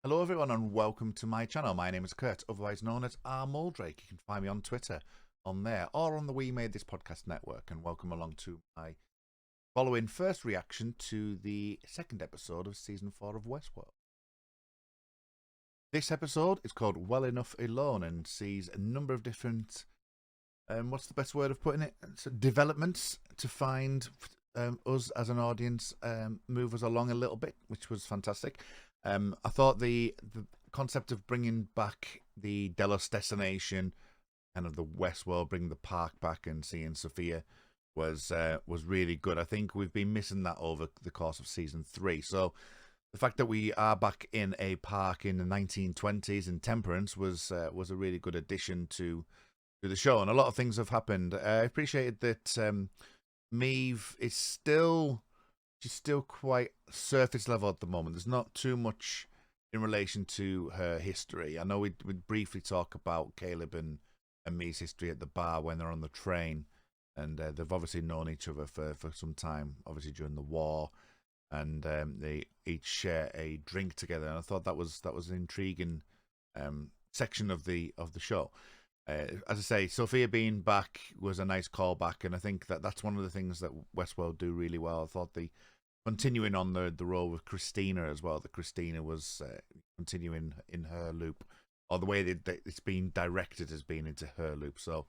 Hello everyone and welcome to my channel. My name is Kurt, otherwise known as R Moldrake. You can find me on Twitter on there or on the We Made This Podcast network, and welcome along to my following first reaction to the second episode of season 4 of Westworld. This episode is called Well Enough Alone and sees a number of different, what's the best word of putting it? So developments to find us as an audience move us along a little bit, which was fantastic. I thought the concept of bringing back the Delos destination, kind of the Westworld, bringing the park back and seeing Sophia was really good. I think we've been missing that over the course of season 3. So the fact that we are back in a park in the 1920s in Temperance was a really good addition to the show, and a lot of things have happened. I appreciated that Maeve is still. She's still quite surface level at the moment. There's not too much in relation to her history. I know we briefly talk about Caleb and Me's history at the bar when they're on the train, and they've obviously known each other for some time, obviously during the war, and they each share a drink together. And I thought that was an intriguing section of the show. As I say, Sophia being back was a nice callback, and I think that's one of the things that Westworld do really well. I thought the continuing on the role with Christina as well, that Christina was continuing in her loop, or the way that it's been directed has been into her loop. So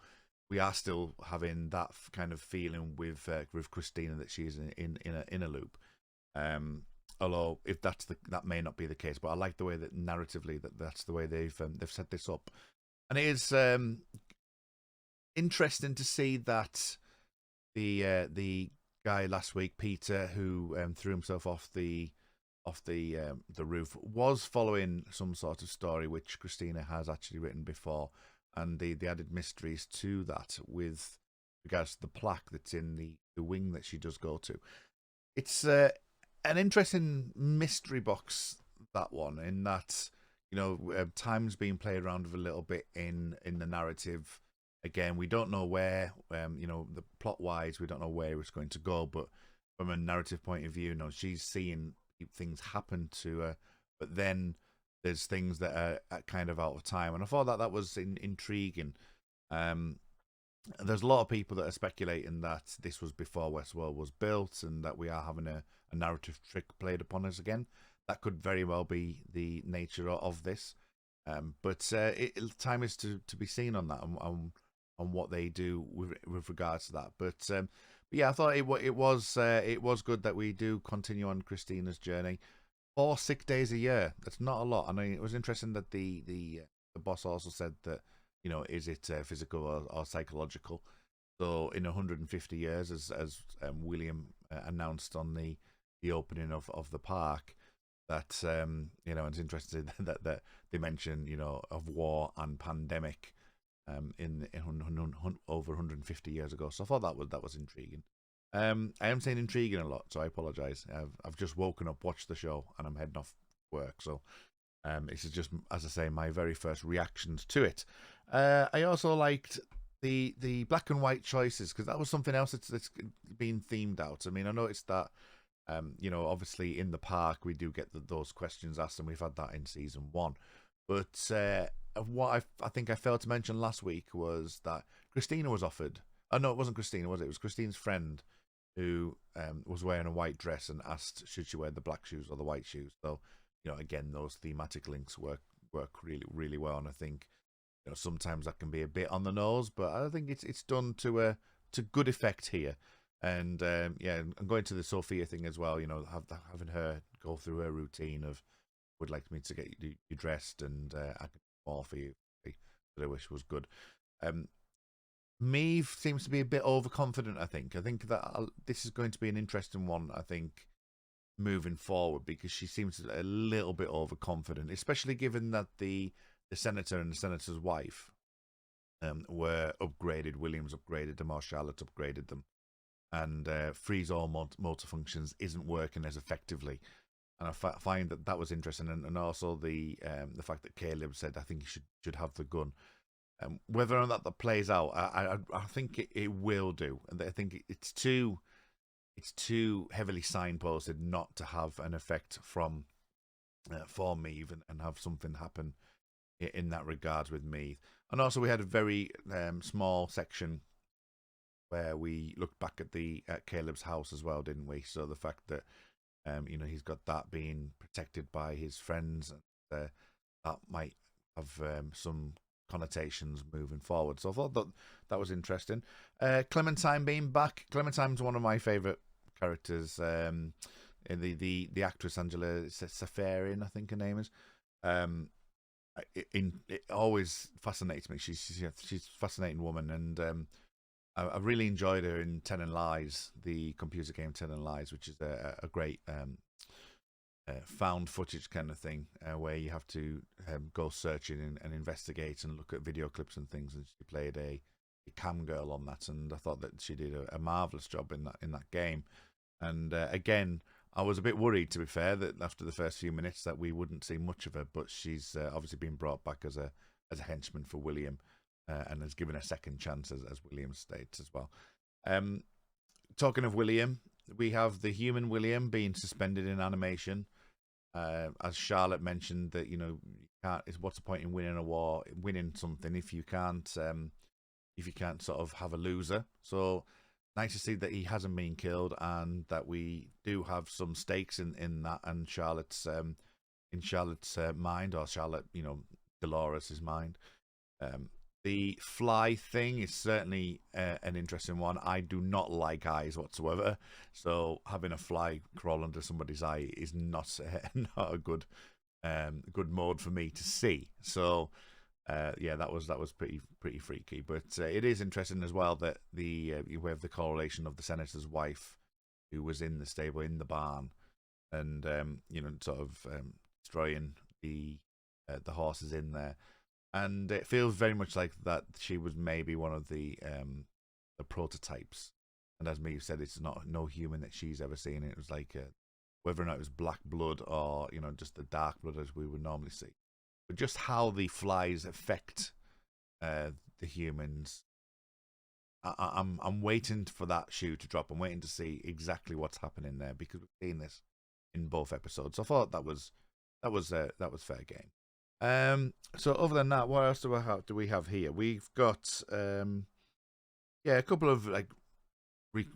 we are still having that kind of feeling with Christina, that she's in a loop. Although if that may not be the case, but I like the way that narratively that's the way they've set this up. And it is interesting to see that the guy last week, Peter, who threw himself off the roof, was following some sort of story which Christina has actually written before, and the added mysteries to that with regards to the plaque that's in the wing that she does go to. It's an interesting mystery box, that one, in that, time's being played around with a little bit in the narrative. Again, we don't know where, the plot wise, we don't know where it's going to go, but from a narrative point of view, she's seeing things happen to her, but then there's things that are kind of out of time. And I thought that was intriguing. There's a lot of people that are speculating that this was before Westworld was built, and that we are having a narrative trick played upon us again. That could very well be the nature of this, but time is to be seen on that, on what they do with regards to that. But yeah, I thought it was good that we do continue on Christina's journey. 4 sick days a year, that's not a lot. I mean, it was interesting that the boss also said that, is it physical or psychological? So in 150 years, as William announced on the opening of the park, that it's interesting that they mention, of war and pandemic in over 150 years ago. So I thought that was intriguing. I am saying intriguing a lot, so I apologise. I've just woken up, watched the show, and I'm heading off work. So this is just, as I say, my very first reactions to it. I also liked the black and white choices, because that was something else that's been themed out. I mean, I noticed that obviously in the park we do get those questions asked, and we've had that in season 1. But what I think I failed to mention last week was that Christina was offered. Oh no, it wasn't Christina, was it? It was Christine's friend who was wearing a white dress and asked should she wear the black shoes or the white shoes. So again, those thematic links work really, really well, and I think sometimes that can be a bit on the nose, but I think it's done to good effect here. And yeah, and going to the Sophia thing as well, having her go through her routine of, would like me to get you dressed, and I can do more for you, that I wish was good. Maeve seems to be a bit overconfident. I think that this is going to be an interesting one, I think, moving forward, because she seems a little bit overconfident, especially given that the senator and the senator's wife were upgraded. Williams upgraded them, or Charlotte upgraded them, and freeze all motor functions isn't working as effectively. And I find that was interesting, and also the fact that Caleb said, I think you should have the gun. Whether or not that plays out, I think it will do, and I think it's too heavily signposted not to have an effect from for Meath, and have something happen in that regard with Meath. And also, we had a very small section where we looked back at Caleb's house as well, didn't we? So the fact that he's got that being protected by his friends, that might have some connotations moving forward. So I thought that was interesting. Clementine being back. Clementine's one of my favourite characters. The actress Angela Safarian, I think her name is. It always fascinates me. She's a fascinating woman, and I really enjoyed her in Telling Lies, the computer game Telling Lies, which is a great found footage kind of thing, where you have to go searching and investigate and look at video clips and things. And she played a cam girl on that, and I thought that she did a marvelous job in that game. And again, I was a bit worried, to be fair, that after the first few minutes that we wouldn't see much of her, but she's obviously been brought back as a henchman for William, and has given a second chance, as William states as well. Talking of William, we have the human William being suspended in animation. As Charlotte mentioned, that what's the point in winning a war, winning something if you can't sort of have a loser. So nice to see that he hasn't been killed, and that we do have some stakes in that, and Charlotte's mind, or Charlotte, Dolores' mind. The fly thing is certainly an interesting one. I do not like eyes whatsoever, so having a fly crawl under somebody's eye is not a good mode for me to see. So that was pretty freaky. But it is interesting as well that you have the correlation of the senator's wife, who was in the stable in the barn, and sort of destroying the horses in there. And it feels very much like that she was maybe one of the prototypes. And as Meath said, it's no human that she's ever seen. It was like whether or not it was black blood, or just the dark blood as we would normally see. But just how the flies affect the humans, I'm waiting for that shoe to drop. I'm waiting to see exactly what's happening there, because we've seen this in both episodes. So I thought that was fair game. So other than that, what else do we have here? We've got a couple of like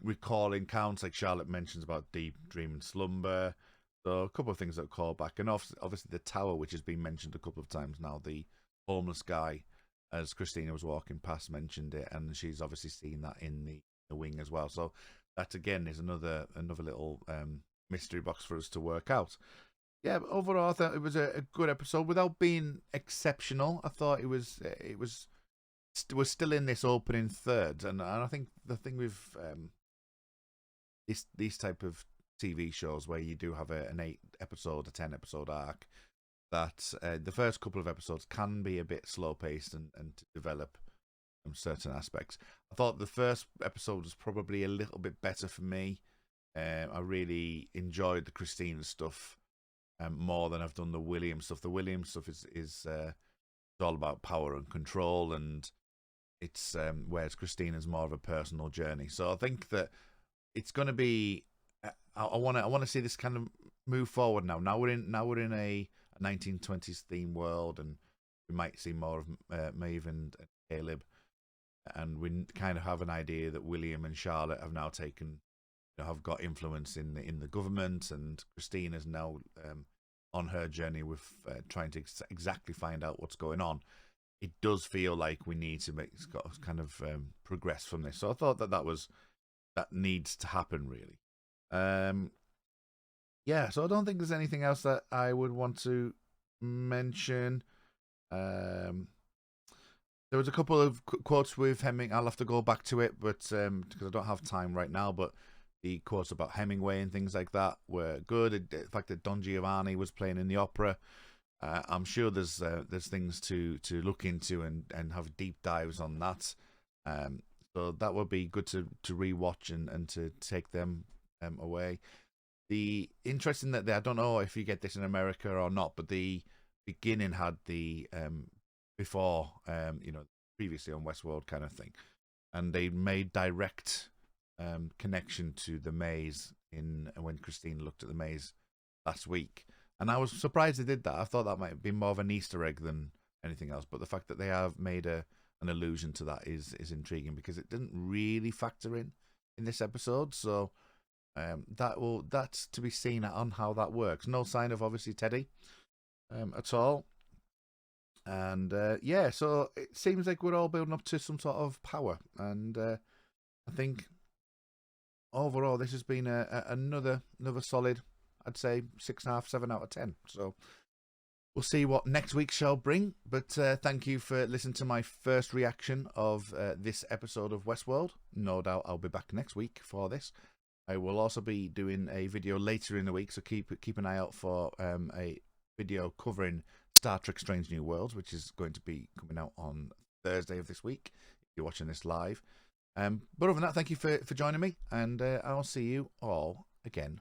recalling counts, like Charlotte mentions about deep dream and slumber. So a couple of things that call back, and obviously the tower, which has been mentioned a couple of times now. The homeless guy, as Christina was walking past, mentioned it, and she's obviously seen that in the wing as well. So that again is another little mystery box for us to work out. Yeah, but overall, I thought it was a good episode without being exceptional. I thought it was still in this opening third, and I think the thing with these type of TV shows where you do have an 8-episode, a 10-episode arc, that the first couple of episodes can be a bit slow paced and to develop certain aspects. I thought the first episode was probably a little bit better for me. I really enjoyed the Christina stuff more than I've done the William stuff. The William stuff is all about power and control, and it's whereas Christina's more of a personal journey. So I think that it's going to be. I want to see this kind of move forward now. Now we're in a 1920s theme world, and we might see more of Maeve and Caleb, and we kind of have an idea that William and Charlotte have now taken. Have got influence in the government, and Christina's now on her journey with trying to exactly find out what's going on. It does feel like we need to kind of progress from this. So I thought that needs to happen, really. So I don't think there's anything else that I would want to mention. There was a couple of quotes with Hemingway. I'll have to go back to it, but because I don't have time right now. But the quotes about Hemingway and things like that were good. The fact that Don Giovanni was playing in the opera, I'm sure there's things to look into and have deep dives on that. So that would be good to rewatch and to take them away. The interesting that I don't know if you get this in America or not, but the beginning had the before previously on Westworld kind of thing, and they made direct connection to the maze in when Christine looked at the maze last week, And I was surprised they did that. I thought that might be more of an Easter egg than anything else. But the fact that they have made an allusion to that is intriguing, because it didn't really factor in this episode. So that's to be seen on how that works. No sign of obviously Teddy at all. And so it seems like we're all building up to some sort of power. And I think overall this has been another solid, I'd say 6.5, 7 out of 10. So we'll see what next week's show bring. But thank you for listening to my first reaction of this episode of Westworld. No doubt I'll be back next week for this. I will also be doing a video later in the week, so keep an eye out for a video covering Star Trek Strange New Worlds, which is going to be coming out on Thursday of this week, if you're watching this live. But other than that, thank you for joining me, and I'll see you all again